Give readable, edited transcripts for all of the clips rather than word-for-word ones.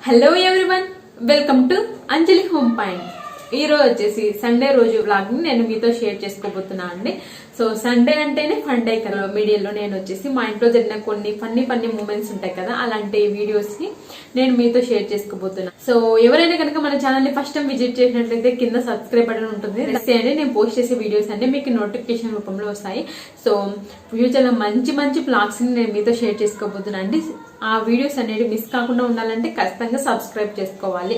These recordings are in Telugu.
Hello everyone, welcome to Anjali home point. ఈ రోజు వచ్చేసి సండే రోజు వ్లాగ్ ని నేను మీతో షేర్ చేసుకోబోతున్నా అండి. సో సండే అంటేనే ఫన్ డే కదా. మీడియాలో నేను వచ్చేసి మా ఇంట్లో జరిగిన కొన్ని ఫన్నీ మూమెంట్స్ ఉంటాయి కదా, అలాంటి వీడియోస్ ని నేను మీతో షేర్ చేసుకోబోతున్నా. సో ఎవరైనా కనుక మన ఛానల్ ని ఫస్ట్ టైం విజిట్ చేసినట్లయితే కింద సబ్స్క్రైబ్ బటన్ ఉంటుంది, చేయండి. నేను పోస్ట్ చేసే వీడియోస్ అన్ని మీకు నోటిఫికేషన్ రూపంలో వస్తాయి. సో ఫ్యూచర్ లో మంచి వ్లాగ్స్ ని నేను మీతో షేర్ చేసుకోబోతున్నా అండి. ఆ వీడియోస్ అనేది మిస్ కాకుండా ఉండాలంటే ఖచ్చితంగా సబ్స్క్రైబ్ చేసుకోవాలి.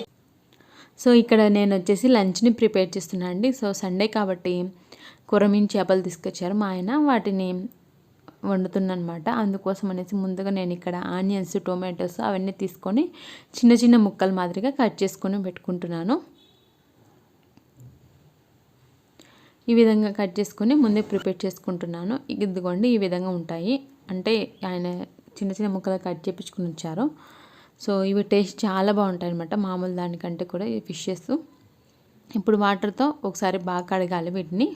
సో ఇక్కడ నేను వచ్చేసి లంచ్ని ప్రిపేర్ చేస్తున్నా అండి. సో సండే కాబట్టి కొరమీన్ చేపలు తీసుకొచ్చారు మా ఆయన, వాటిని వండుతున్నా అనమాట. అందుకోసం అనేసి ముందుగా నేను ఇక్కడ ఆనియన్స్, టొమాటోస్ అవన్నీ తీసుకొని చిన్న ముక్కల మాదిరిగా కట్ చేసుకొని పెట్టుకుంటున్నాను. ఈ విధంగా కట్ చేసుకొని ముందే ప్రిపేర్ చేసుకుంటున్నాను. ఇదిగోండి ఈ విధంగా ఉంటాయి. అంటే ఆయన చిన్న ముక్కలు కట్ చేయించుకుని వచ్చారు. సో ఇవి టేస్ట్ చాలా బాగుంటాయి అనమాట, మామూలు దానికంటే కూడా ఈ ఫిషెస్. ఇప్పుడు వాటర్తో ఒకసారి బాగా కడగాలి. వీటిని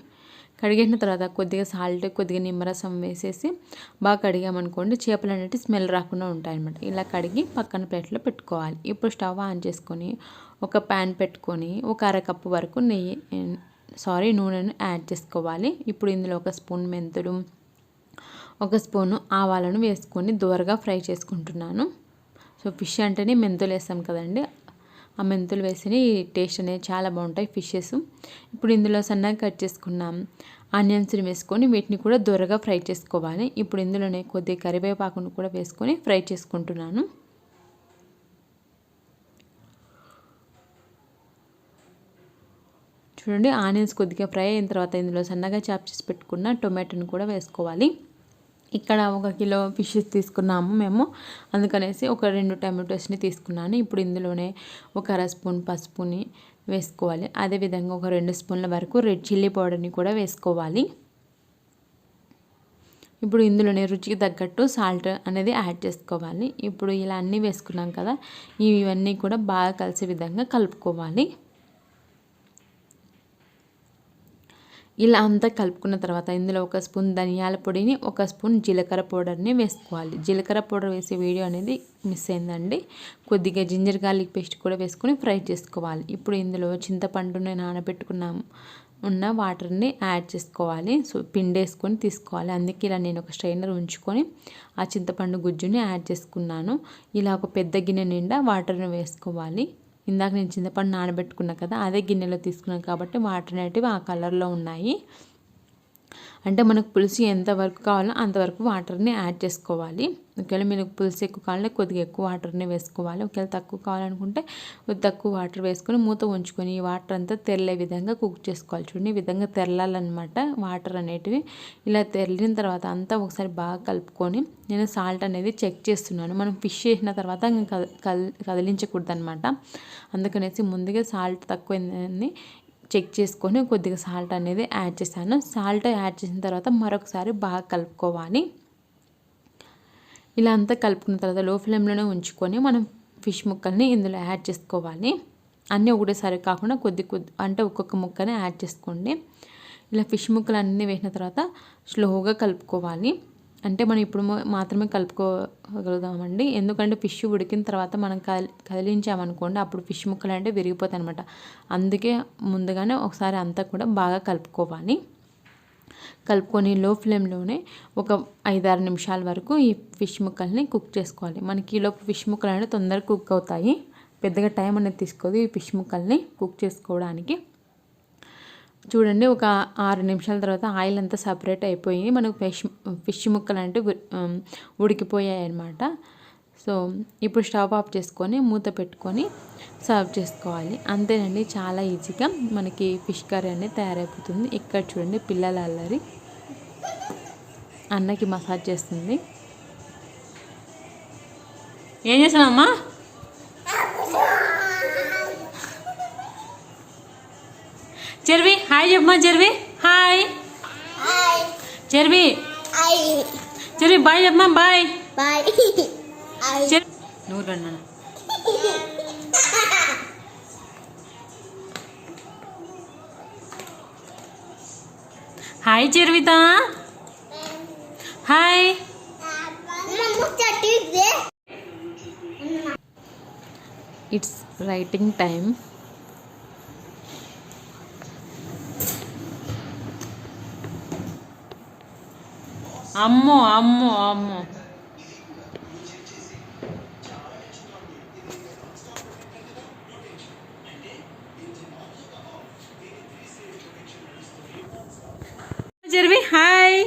కడిగిన తర్వాత కొద్దిగా సాల్ట్, కొద్దిగా నిమ్మరసం వేసేసి బాగా కడిగామనుకోండి, చేపలు అనేవి స్మెల్ రాకుండా ఉంటాయి అనమాట. ఇలా కడిగి పక్కన ప్లేట్లో పెట్టుకోవాలి. ఇప్పుడు స్టవ్ ఆన్ చేసుకొని ఒక ప్యాన్ పెట్టుకొని ఒక అరకప్పు వరకు నూనెను యాడ్ చేసుకోవాలి. ఇప్పుడు ఇందులో ఒక స్పూన్ మెంతులు, ఒక స్పూను ఆవాలను వేసుకొని దూరగా ఫ్రై చేసుకుంటున్నాను. సో ఫిష్ అంటేనే మెంతులు వేస్తాం కదండి, ఆ మెంతులు వేసి టేస్ట్ అనేది చాలా బాగుంటాయి ఫిషెస్. ఇప్పుడు ఇందులో సన్నగా కట్ చేసుకున్నాం ఆనియన్స్ని వేసుకొని వీటిని కూడా దూరగా ఫ్రై చేసుకోవాలి. ఇప్పుడు ఇందులోనే కొద్దిగా కరివేపాకును కూడా వేసుకొని ఫ్రై చేసుకుంటున్నాను. చూడండి, ఆనియన్స్ కొద్దిగా ఫ్రై అయిన తర్వాత ఇందులో సన్నగా చాప్ చేసి పెట్టుకున్న టొమాటోని కూడా వేసుకోవాలి. ఇక్కడ 1 కిలో ఫిషెస్ తీసుకున్నాము మేము, అందుకనేసి ఒక 2 టమాటోస్ని తీసుకున్నాను. ఇప్పుడు ఇందులోనే ఒక అర స్పూన్ పసుపుని వేసుకోవాలి. అదేవిధంగా ఒక 2 స్పూన్ల వరకు రెడ్ చిల్లీ పౌడర్ని కూడా వేసుకోవాలి. ఇప్పుడు ఇందులోనే రుచికి తగ్గట్టు సాల్ట్ అనేది యాడ్ చేసుకోవాలి. ఇప్పుడు ఇలా అన్నీ వేసుకున్నాం కదా, ఇవన్నీ కూడా బాగా కలిసే విధంగా కలుపుకోవాలి. ఇలా అంతా కలుపుకున్న తర్వాత ఇందులో 1 స్పూన్ ధనియాల పొడిని, 1 స్పూన్ జీలకర్ర పౌడర్ని వేసుకోవాలి. జీలకర్ర పౌడర్ వేసే వీడియో అనేది మిస్ అయిందండి. కొద్దిగా జింజర్ గార్లిక్ పేస్ట్ కూడా వేసుకొని ఫ్రై చేసుకోవాలి. ఇప్పుడు ఇందులో చింతపండుని నానబెట్టుకున్న వాటర్ని యాడ్ చేసుకోవాలి. సో పిండేసుకొని తీసుకోవాలి. అందుకే ఇలా నేను ఒక స్ట్రైనర్ ఉంచుకొని ఆ చింతపండు గుజ్జుని యాడ్ చేసుకున్నాను. ఇలా ఒక పెద్ద గిన్నె నిండా వాటర్ని వేసుకోవాలి. ఇందాక నేను చింతపండు నానబెట్టుకున్నా కదా, అదే గిన్నెలో తీసుకున్నాను కాబట్టి వాటర్ అనేటివి ఆ కలర్లో ఉన్నాయి. అంటే మనకు పులుసు ఎంతవరకు కావాలో అంతవరకు వాటర్ని యాడ్ చేసుకోవాలి. ఒకవేళ మీకు పులుసు ఎక్కువ కావాలంటే కొద్దిగా ఎక్కువ వాటర్ని వేసుకోవాలి. ఒకవేళ తక్కువ కావాలనుకుంటే తక్కువ వాటర్ వేసుకొని మూత ఉంచుకొని ఈ వాటర్ అంతా తెరలే విధంగా కుక్ చేసుకోవాలి. చూడండి, ఈ విధంగా తెరలాలన్నమాట వాటర్ అనేటివి. ఇలా తెరిలిన తర్వాత అంతా ఒకసారి బాగా కలుపుకొని నేను సాల్ట్ అనేది చెక్ చేస్తున్నాను. మనం ఫిష్ చేసిన తర్వాత కదిలించకూడదు అనమాట. అందుకనేసి ముందుగా సాల్ట్ తక్కువైందని చెక్ చేసుకొని కొద్దిగా సాల్ట్ అనేది యాడ్ చేశాను. సాల్ట్ యాడ్ చేసిన తర్వాత మరొకసారి బాగా కలుపుకోవాలి. ఇలా అంతా కలుపుకున్న తర్వాత లో ఫ్లేమ్లోనే ఉంచుకొని మనం ఫిష్ ముక్కల్ని ఇందులో యాడ్ చేసుకోవాలి. అన్నీ ఒకటేసారి కాకుండా కొద్ది అంటే ఒక్కొక్క ముక్కని యాడ్ చేసుకోండి. ఇలా ఫిష్ ముక్కలు అన్నీ వేసిన తర్వాత స్లోగా కలుపుకోవాలి. అంటే మనం ఇప్పుడు మాత్రమే కలుపుకోగలుగుతామండి, ఎందుకంటే ఫిష్ ఉడికిన తర్వాత మనం కదిలించామనుకోండి అప్పుడు ఫిష్ ముక్కలు అంటే విరిగిపోతాయి అనమాట. అందుకే ముందుగానే ఒకసారి అంతా కూడా బాగా కలుపుకోవాలి. కలుపుకొని లో ఫ్లేమ్లోనే ఒక 5-6 నిమిషాల వరకు ఈ ఫిష్ ముక్కల్ని కుక్ చేసుకోవాలి. మనకి ఈలోపు ఫిష్ ముక్కలు అనేవి తొందరగా కుక్ అవుతాయి, పెద్దగా టైం అనేది తీసుకోదు ఈ ఫిష్ ముక్కల్ని కుక్ చేసుకోవడానికి. చూడండి, ఒక 6 నిమిషాల తర్వాత ఆయిల్ అంతా సపరేట్ అయిపోయి మనకు ఫిష్ ముక్కలు అంటే ఉడికిపోయాయి అన్నమాట. సో ఇప్పుడు స్టవ్ ఆఫ్ చేసుకొని మూత పెట్టుకొని సర్వ్ చేసుకోవాలి. అంతేనండి, చాలా ఈజీగా మనకి ఫిష్ కర్రీ అనేది తయారైపోతుంది. ఇక్కడ చూడండి, పిల్లల అల్లరి, అన్నకి మసాజ్ చేస్తుంది. ఏం చేసానమ్మా? చెర్వి హాయ్ చెప్పమ్మా. చెర్వి హాయ్. చెర్వి బాయ్ చెప్పమ్మా. బాయ్. నువ్వు రండి. హాయ్ చెర్విత. హాయ్. It's writing time. అమ్మో అమ్మో అమ్మో జర్వి hi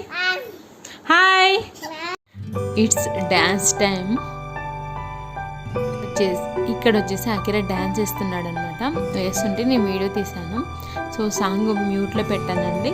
hi. It's dance time. ఇక్కడ వచ్చేసి అఖిరా డ్యాన్స్ చేస్తున్నాడు అనమాట. వేస్తుంటే నేను వీడియో తీశాను. సో సాంగ్ మ్యూట్లో పెట్టానండి.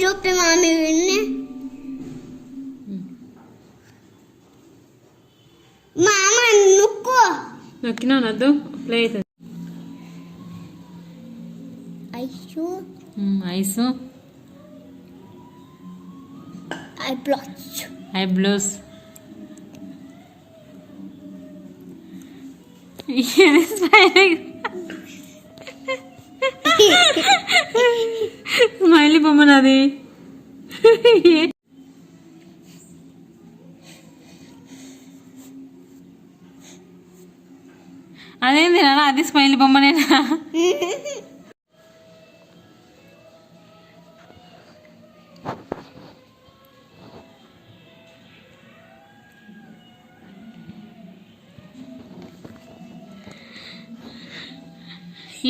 చూపి మామి విన్ని మామ నొక్కినా నద్దు ప్లే అవుతుంది. ఐసు ఐసు ఐబ్లోస్ స్మైలీ బొమ్మ నాది. అదేంది నాన్న, అది స్మైలీ బొమ్మనేనా?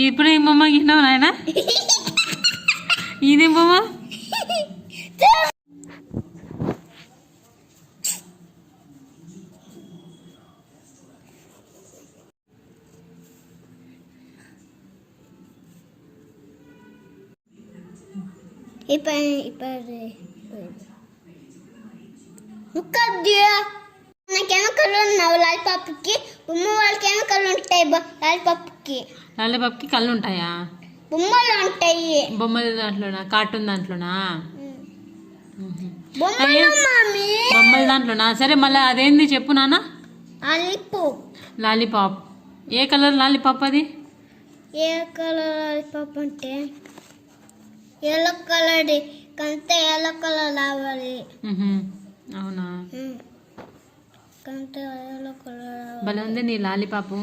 ఇప్పుడు ఏం బొమ్మ గీసినావు నాయన? ఇదేం బొమ్మ? నాకేమో కళ్ళు ఉన్నావు లాలిపాప్కి, బొమ్మ వాళ్ళకేమో కళ్ళు ఉంటాయి. లాలిపాప్కి కళ్ళు ఉంటాయా? బొమ్మలు ఉంటాయి. బొమ్మల దాంట్లోనా? కార్టూన్ దాంట్లోనా? బొమ్మల దాంట్లోనా? సరే మళ్ళీ అదేంది చెప్పు నాన్న. లాలీపాప్. ఏ కలర్ లాలీపాప్ అది? ఏ కలర్ లాలీపాప్ అంటే ఎల్లో కలర్. కంటే ఎల్లో కలర్ రావాలి. అవునా? కంటే ఎల్లో కలర్ భలే ఉంది నీ lollipop.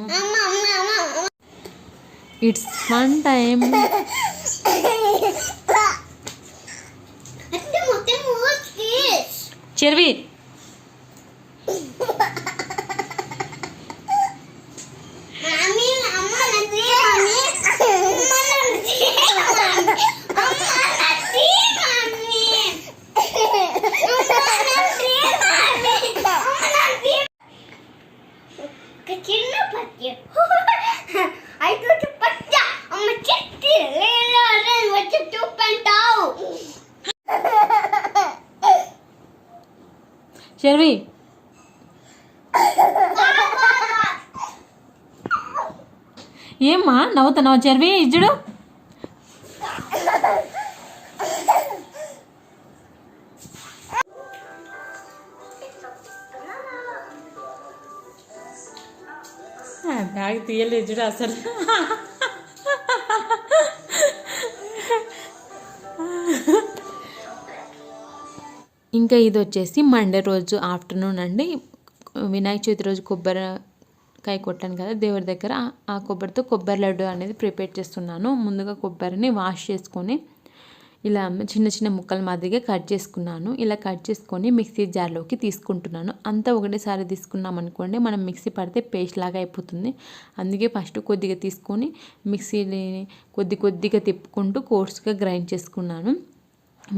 It's fun time. Charvi చిన్న పత్య అయితే పత్య అమ్మ చెట్టి వచ్చి చూపంటావు. చెర్వి ఏమ్మా నవ్వుతున్నావు? చెర్వి ఇజ్జుడు బ్యాగ్ తీయలేదు చూడు అసలు. ఇంకా ఇది వచ్చేసి మండే రోజు ఆఫ్టర్నూన్ అండి. వినాయక చవితి రోజు కొబ్బరికాయ కొట్టాను కదా దేవుడి దగ్గర, ఆ కొబ్బరితో కొబ్బరి లడ్డు అనేది ప్రిపేర్ చేస్తున్నాను. ముందుగా కొబ్బరిని వాష్ చేసుకొని ఇలా చిన్న చిన్న ముక్కల మాదిరిగా కట్ చేసుకున్నాను. ఇలా కట్ చేసుకొని మిక్సీ జార్లోకి తీసుకుంటున్నాను. అంతా ఒకటేసారి తీసుకున్నాం అనుకోండి, మనం మిక్సీ పడితే పేస్ట్ లాగా అయిపోతుంది. అందుకే ఫస్ట్ కొద్దిగా తీసుకొని మిక్సీని కొద్దిగా తిప్పుకుంటూ కోర్స్గా గ్రైండ్ చేసుకున్నాను.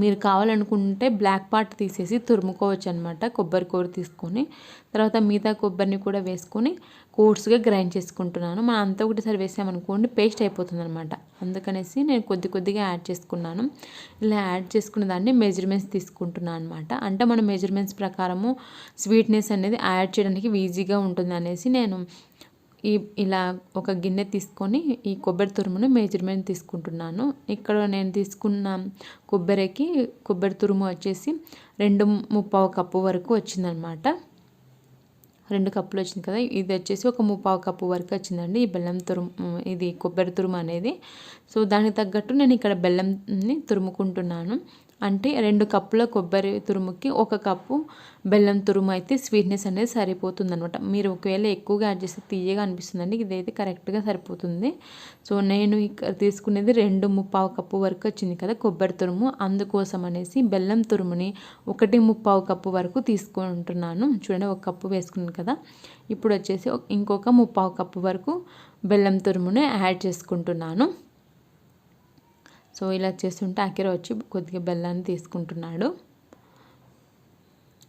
మీరు కావాలనుకుంటే బ్లాక్ పార్ట్ తీసేసి తురుముకోవచ్చు అనమాట. కొబ్బరి కూర తీసుకొని తర్వాత మిగతా కొబ్బరిని కూడా వేసుకొని కోర్స్గా గ్రైండ్ చేసుకుంటున్నాను. మనం అంతా ఒకటిసారి వేసామనుకోండి పేస్ట్ అయిపోతుంది అనమాట. అందుకనేసి నేను కొద్దిగా యాడ్ చేసుకున్నాను. ఇలా యాడ్ చేసుకున్న దాన్ని మెజర్మెంట్స్ తీసుకుంటున్నాను అనమాట. అంటే మన మెజర్మెంట్స్ ప్రకారము స్వీట్నెస్ అనేది యాడ్ చేయడానికి ఈజీగా ఉంటుంది అనేసి నేను ఇలా ఒక గిన్నె తీసుకొని ఈ కొబ్బరి తురుమును మెజర్మెంట్ తీసుకుంటున్నాను. ఇక్కడ నేను తీసుకున్న కొబ్బరి తురుము వచ్చేసి 2 కప్పు వరకు వచ్చిందనమాట. 2 కప్పులు వచ్చింది కదా, ఇది వచ్చేసి 1 కప్పు వరకు వచ్చిందండి ఈ బెల్లం తురుము, ఇది కొబ్బరి తురుము అనేది. సో దానికి తగ్గట్టు నేను ఇక్కడ బెల్లంని తురుముకుంటున్నాను. అంటే 2 కప్పుల కొబ్బరి తురుముకి 1 కప్పు బెల్లం తురుము అయితే స్వీట్నెస్ అనేది సరిపోతుంది అనమాట. మీరు ఒకవేళ ఎక్కువగా యాడ్ చేస్తే తీయగా అనిపిస్తుందండి, ఇదైతే కరెక్ట్గా సరిపోతుంది. సో నేను ఇక్కడ తీసుకునేది 2 కప్పు వరకు వచ్చింది కదా కొబ్బరి తురుము, అందుకోసం అనేసి బెల్లం తురుముని 1 కప్పు వరకు తీసుకుంటున్నాను. చూడండి 1 కప్పు వేసుకున్నాను కదా, ఇప్పుడు వచ్చేసి ఇంకొక 1 కప్పు వరకు బెల్లం తురుముని యాడ్ చేసుకుంటున్నాను. సో ఇలా చేస్తుంటే అకిరా వచ్చి కొద్దిగా బెల్లాన్ని తీసుకుంటున్నాడు.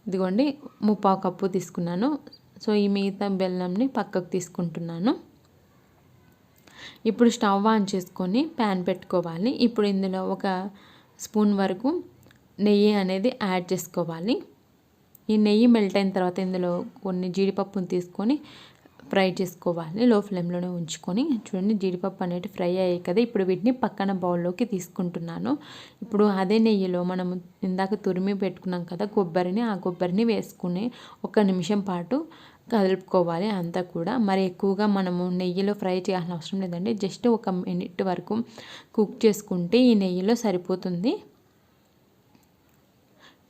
ఇదిగోండి 1 కప్పు తీసుకున్నాను. సో ఈ మిగతా బెల్లంని పక్కకు తీసుకుంటున్నాను. ఇప్పుడు స్టవ్ ఆన్ చేసుకొని ప్యాన్ పెట్టుకోవాలి. ఇప్పుడు ఇందులో 1 స్పూన్ వరకు నెయ్యి అనేది యాడ్ చేసుకోవాలి. ఈ నెయ్యి మెల్ట్ అయిన తర్వాత ఇందులో కొన్ని జీడిపప్పును తీసుకొని ఫ్రై చేసుకోవాలి. లో ఫ్లేమ్లోనే ఉంచుకొని. చూడండి జీడిపప్పు అనేవి ఫ్రై అయ్యాయి కదా, ఇప్పుడు వీటిని పక్కన బౌల్లోకి తీసుకుంటున్నాను. ఇప్పుడు అదే నెయ్యిలో మనం ఇందాక తురిమి పెట్టుకున్నాం కదా కొబ్బరిని, ఆ కొబ్బరిని వేసుకుని 1 నిమిషం పాటు కలుపుకోవాలి అంతా కూడా. మరి ఎక్కువగా మనము నెయ్యిలో ఫ్రై చేయాల్సిన అవసరం లేదండి, జస్ట్ 1 మినిట్ వరకు కుక్ చేసుకుంటే ఈ నెయ్యిలో సరిపోతుంది.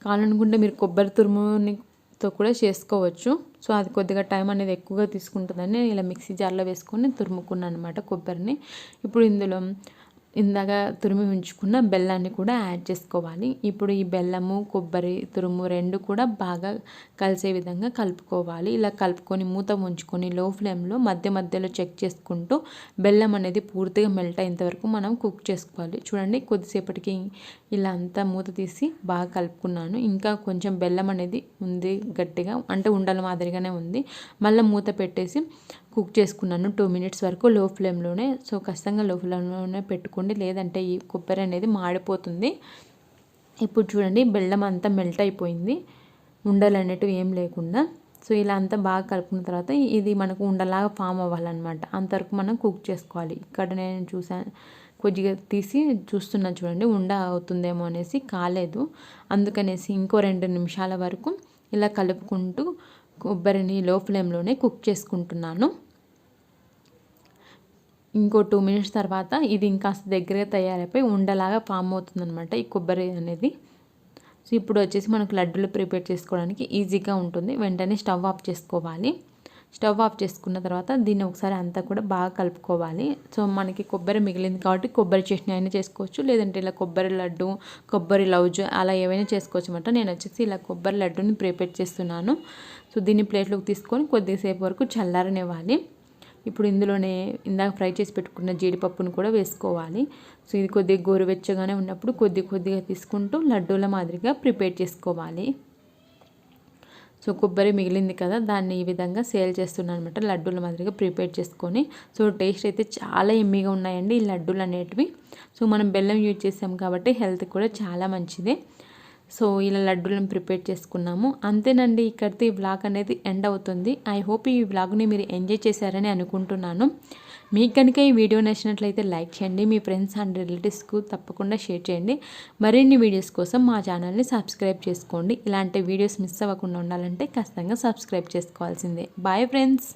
కావాలనుకుంటే మీరు కొబ్బరి తురుముతో కూడా చేసుకోవచ్చు. సో అది కొద్దిగా టైం అనేది ఎక్కువగా తీసుకుంటుందని ఇలా మిక్సీ జార్లో వేసుకొని తురుముకున్నాను అనమాట కొబ్బరిని. ఇప్పుడు ఇందులో ఇందాక తురిమి ఉంచుకున్న బెల్లాన్ని కూడా యాడ్ చేసుకోవాలి. ఇప్పుడు ఈ బెల్లము కొబ్బరి తురుము 2 కూడా బాగా కలిసే విధంగా కలుపుకోవాలి. ఇలా కలుపుకొని మూత ఉంచుకొని లో ఫ్లేమ్లో మధ్యలో చెక్ చేసుకుంటూ బెల్లం అనేది పూర్తిగా మెల్ట్ అయ్యేంత వరకు మనం కుక్ చేసుకోవాలి. చూడండి కొద్దిసేపటికి ఇలా అంతా మూత తీసి బాగా కలుపుకున్నాను. ఇంకా కొంచెం బెల్లం అనేది ఉంది గట్టిగా, అంటే ఉండల మాదిరిగానే ఉంది. మళ్ళీ మూత పెట్టేసి కుక్ చేసుకున్నాను 2 మినిట్స్ వరకు లో ఫ్లేమ్లోనే. సో ఖచ్చితంగా లో ఫ్లేమ్లోనే పెట్టుకోండి, లేదంటే ఈ కొబ్బరి అనేది మాడిపోతుంది. ఇప్పుడు చూడండి బెల్లం అంతా మెల్ట్ అయిపోయింది, ఉండలు అనేటివి ఏం లేకుండా. సో ఇలా అంతా బాగా కలుపుకున్న తర్వాత ఇది మనకు ఉండలాగా ఫామ్ అవ్వాలన్నమాట, అంతవరకు మనం కుక్ చేసుకోవాలి. ఇక్కడ నేను చూసాను, కొద్దిగా తీసి చూస్తున్నాను చూడండి ఉండ అవుతుందేమో అనేసి, కాలేదు. అందుకనేసి ఇంకో 2 నిమిషాల వరకు ఇలా కలుపుకుంటూ కొబ్బరిని లో ఫ్లేమ్లోనే కుక్ చేసుకుంటున్నాను. ఇంకో 2 మినిట్స్ తర్వాత ఇది ఇంకాస్త దగ్గరగా తయారైపోయి ఉండలాగా ఫామ్ అవుతుందన్నమాట ఈ కొబ్బరి అనేది. సో ఇప్పుడు వచ్చేసి మనకు లడ్డూలు ప్రిపేర్ చేసుకోవడానికి ఈజీగా ఉంటుంది. వెంటనే స్టవ్ ఆఫ్ చేసుకోవాలి. స్టవ్ ఆఫ్ చేసుకున్న తర్వాత దీన్ని ఒకసారి అంతా కూడా బాగా కలుపుకోవాలి. సో మనకి కొబ్బరి మిగిలింది కాబట్టి కొబ్బరి చట్నీ అయినా చేసుకోవచ్చు, లేదంటే ఇలా కొబ్బరి లడ్డు, కొబ్బరి లౌజ్ అలా ఏవైనా చేసుకోవచ్చు అన్నమాట. నేను వచ్చేసి ఇలా కొబ్బరి లడ్డూని ప్రిపేర్ చేస్తున్నాను. సో దీన్ని ప్లేట్లోకి తీసుకొని కొద్దిసేపు వరకు చల్లారనివ్వాలి. ఇప్పుడు ఇందులోనే ఇందాక ఫ్రై చేసి పెట్టుకున్న జీడిపప్పును కూడా వేసుకోవాలి. సో ఇది కొద్దిగా గోరువెచ్చగానే ఉన్నప్పుడు కొద్దిగా తీసుకుంటూ లడ్డూల మాదిరిగా ప్రిపేర్ చేసుకోవాలి. సో కొబ్బరి మిగిలింది కదా, దాన్ని ఈ విధంగా సేల్ చేస్తున్నాను అనమాట, లడ్డూల మాదిరిగా ప్రిపేర్ చేసుకొని. సో టేస్ట్ అయితే చాలా ఎమ్మీగా ఉన్నాయండి ఈ లడ్డూలు అనేటివి. సో మనం బెల్లం యూజ్ చేసాం కాబట్టి హెల్త్ కూడా చాలా మంచిదే. సో ఇలా లడ్డూలను ప్రిపేర్ చేసుకున్నాము. అంతేనండి, ఇక్కడితో ఈ వ్లాగ్ అనేది ఎండ్ అవుతుంది. ఐ హోప్ ఈ వ్లాగ్ని మీరు ఎంజాయ్ చేశారని అనుకుంటున్నాను. మీకు కనుక ఈ వీడియో నచ్చినట్లయితే లైక్ చేయండి, మీ ఫ్రెండ్స్ అండ్ రిలేటివ్స్కు తప్పకుండా షేర్ చేయండి. మరిన్ని వీడియోస్ కోసం మా ఛానల్ని సబ్స్క్రైబ్ చేసుకోండి. ఇలాంటి వీడియోస్ మిస్ అవ్వకుండా ఉండాలంటే ఖచ్చితంగా సబ్స్క్రైబ్ చేసుకోవాల్సిందే. Bye friends.